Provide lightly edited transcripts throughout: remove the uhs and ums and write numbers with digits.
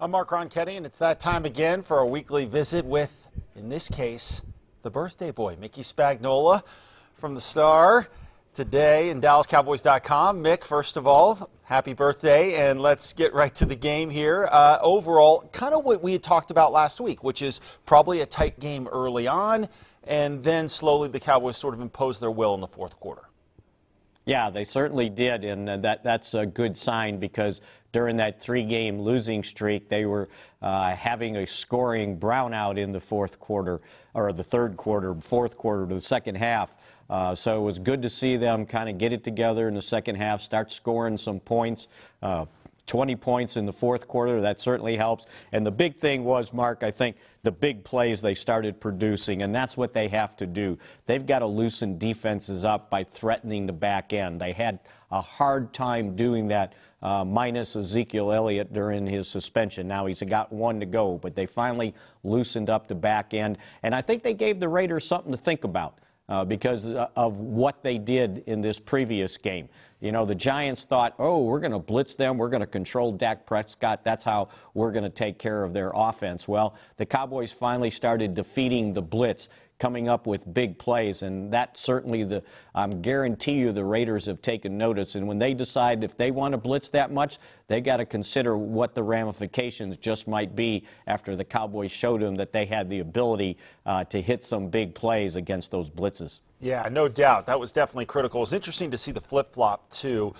I'm Mark Ronchetti, and it's that time again for a weekly visit with, in this case, the birthday boy, Mickey Spagnola from the Star today in DallasCowboys.com. Mick, first of all, happy birthday, and let's get right to the game here. Overall, kind of what we had talked about last week, which is probably a tight game early on, and then slowly the Cowboys sort of imposed their will in the fourth quarter. Yeah, they certainly did, and that's a good sign because during that three-game losing streak, they were having a scoring brownout in the fourth quarter, or the third quarter, fourth quarter to the second half. So it was good to see them kind of get it together in the second half, start scoring some points. 20 points in the fourth quarter, that certainly helps. And the big thing was, Mark, I think the big plays they started producing, and that's what they have to do. They've got to loosen defenses up by threatening the back end. They had a hard time doing that, minus Ezekiel Elliott during his suspension. Now he's got one to go, but they finally loosened up the back end. And I think they gave the Raiders something to think about. Because of what they did in this previous game. You know, the Giants thought, oh, we're going to blitz them, we're going to control Dak Prescott, that's how we're going to take care of their offense. Well, the Cowboys finally started defeating the blitz, coming up with big plays, and that certainly, guarantee you, the Raiders have taken notice. And when they decide if they want to blitz that much, they got to consider what the ramifications just might be after the Cowboys showed them that they had the ability to hit some big plays against those blitzes. Yeah, no doubt. That was definitely critical. It was interesting to see the flip-flop, too,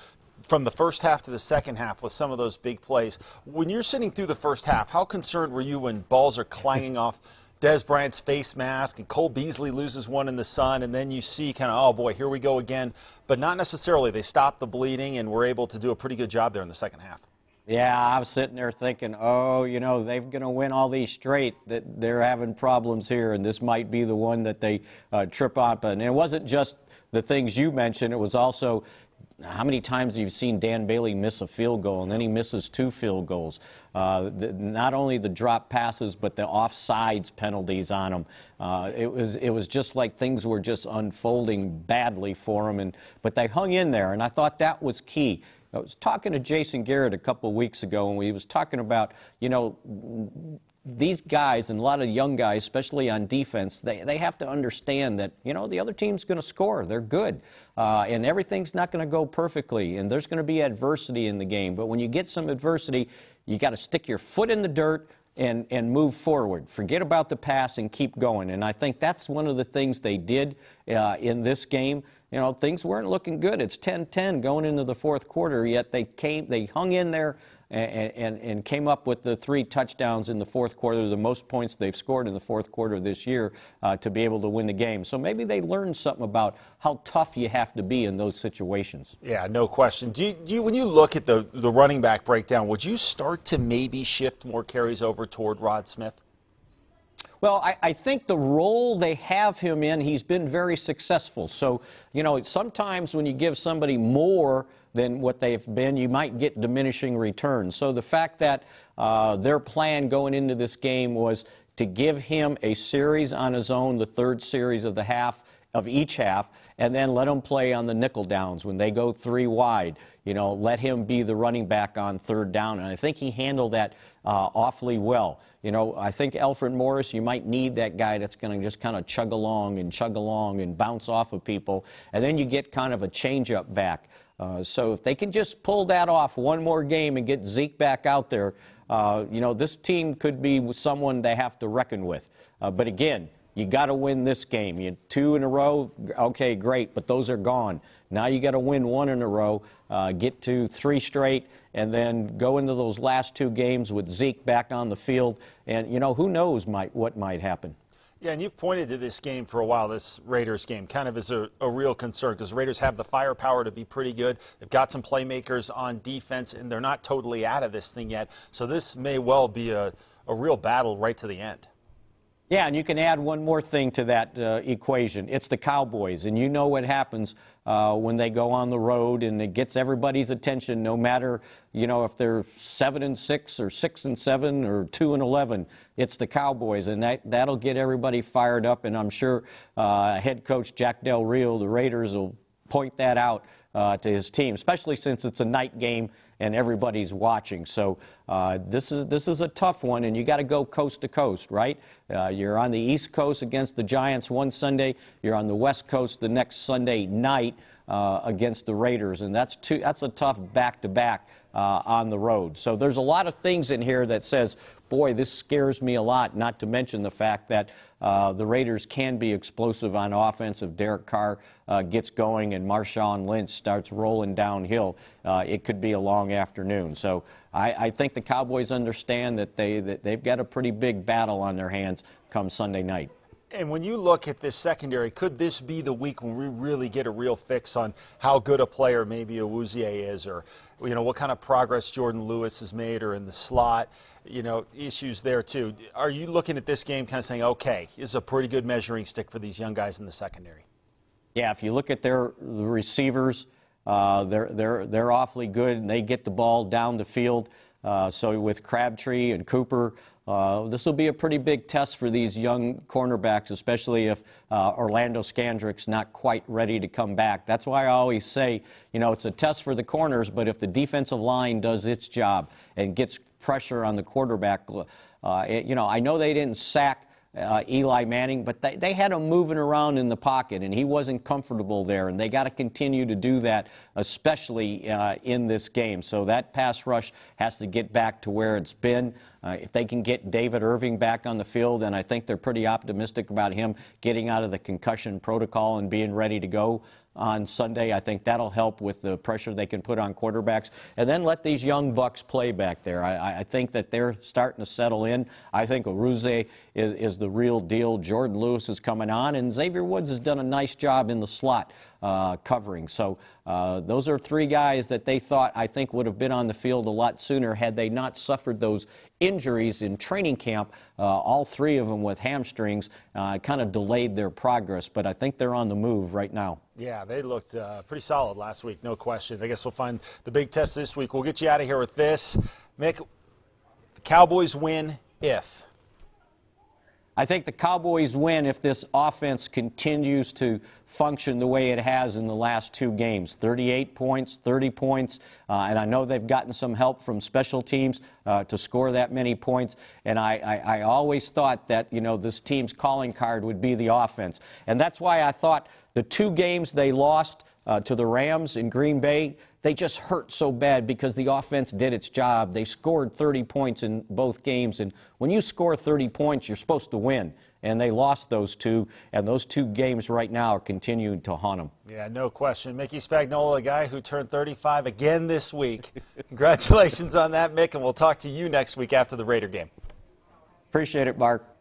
from the first half to the second half with some of those big plays. When you're sitting through the first half, how concerned were you when balls are clanging off Dez Bryant's face mask and Cole Beasley loses one in the sun, and then you see kind of, oh boy, here we go again, but not necessarily. They stopped the bleeding and were able to do a pretty good job there in the second half. Yeah, I was sitting there thinking, oh, you know, they're going to win all these straight, that they're having problems here, and this might be the one that they trip up. And it wasn't just the things you mentioned, it was also how many times you've seen Dan Bailey miss a field goal, and then he misses 2 field goals. Not only the drop passes, but the offsides penalties on him. It was just like things were just unfolding badly for him, but they hung in there, and I thought that was key. I was talking to Jason Garrett a couple of weeks ago, and he was talking about, you know, these guys and a lot of young guys, especially on defense, they have to understand that, you know, the other team's going to score. They're good. And everything's not going to go perfectly, and there's going to be adversity in the game. But when you get some adversity, you got to stick your foot in the dirt and move forward. Forget about the pass and keep going. And I think that's one of the things they did in this game. You know, things weren't looking good. It's 10-10 going into the fourth quarter, yet they hung in there and came up with the 3 touchdowns in the fourth quarter, the most points they've scored in the fourth quarter this year to be able to win the game. So maybe they learned something about how tough you have to be in those situations. Yeah, no question. Do you, when you look at the running back breakdown, would you start to maybe shift more carries over toward Rod Smith? Well, I think the role they have him in, he's been very successful. So, you know, sometimes when you give somebody more than what they've been, you might get diminishing returns. So the fact that their plan going into this game was to give him a series on his own, the third series of the half, of each half, and then let him play on the nickel downs when they go 3 wide. You know, let him be the running back on third down, and I think he handled that awfully well. You know, I think Alfred Morris, you might need that guy that's going to just kind of chug along and bounce off of people, and then you get kind of a change-up back. So if they can just pull that off one more game and get Zeke back out there, you know, this team could be someone they have to reckon with. But again, you got to win this game. You 2 in a row, okay, great, but those are gone. Now you got to win 1 in a row, get to 3 straight, and then go into those last 2 games with Zeke back on the field. And, you know, who knows what might happen. Yeah, and you've pointed to this game for a while, this Raiders game, kind of as a real concern, because Raiders have the firepower to be pretty good. They've got some playmakers on defense, and they're not totally out of this thing yet. So this may well be a real battle right to the end. Yeah, and you can add one more thing to that equation. It's the Cowboys, and you know what happens when they go on the road, and it gets everybody's attention, no matter, you know, if they're 7-6 or 6-7 or 2-11. It's the Cowboys, and that'll get everybody fired up. And I'm sure head coach Jack Del Rio, the Raiders, will point that out to his team, especially since it's a night game and everybody's watching. So this is a tough one, and you got to go coast to coast, right? You're on the East Coast against the Giants one Sunday. You're on the West Coast the next Sunday night against the Raiders, and that's a tough back-to-back on the road. So there's a lot of things in here that says, boy, this scares me a lot, not to mention the fact that the Raiders can be explosive on offense if Derek Carr gets going and Marshawn Lynch starts rolling downhill. It could be a long afternoon. So I think the Cowboys understand that they've got a pretty big battle on their hands come Sunday night. And when you look at this secondary, could this be the week when we really get a real fix on how good a player maybe Awuzie is, or what kind of progress Jordan Lewis has made, or in the slot, issues there too? Are you looking at this game kind of saying, okay, this is a pretty good measuring stick for these young guys in the secondary? Yeah, if you look at the receivers, they're awfully good, and they get the ball down the field. So with Crabtree and Cooper, this will be a pretty big test for these young cornerbacks, especially if Orlando Scandrick's not quite ready to come back. That's why I always say, it's a test for the corners, but if the defensive line does its job and gets pressure on the quarterback, I know they didn't sack Eli Manning, but they had him moving around in the pocket, and he wasn't comfortable there, and they got to continue to do that, especially in this game. So that pass rush has to get back to where it's been. If they can get David Irving back on the field, and I think they're pretty optimistic about him getting out of the concussion protocol and being ready to go on Sunday, I think that'll help with the pressure they can put on quarterbacks. And then let these young bucks play back there. I think that they're starting to settle in. I think Awuzie is the real deal. Jordan Lewis is coming on, and Xavier Woods has done a nice job in the slot covering. So those are three guys that they thought, I think, would have been on the field a lot sooner had they not suffered those injuries in training camp. All three of them with hamstrings kind of delayed their progress, but I think they're on the move right now. Yeah, they looked pretty solid last week, no question. I guess we'll find the big test this week. We'll get you out of here with this. Mick, the Cowboys win if? I think the Cowboys win if this offense continues to function the way it has in the last two games. 38 points, 30 points, and I know they've gotten some help from special teams to score that many points, and I always thought that, this team's calling card would be the offense. And that's why I thought the two games they lost to the Rams in Green Bay, they just hurt so bad because the offense did its job. They scored 30 points in both games, and when you score 30 points, you're supposed to win. And they lost those two, and those two games right now are continuing to haunt them. Yeah, no question. Mickey Spagnola, a guy who turned 35 again this week. Congratulations on that, Mick, and we'll talk to you next week after the Raider game. Appreciate it, Mark.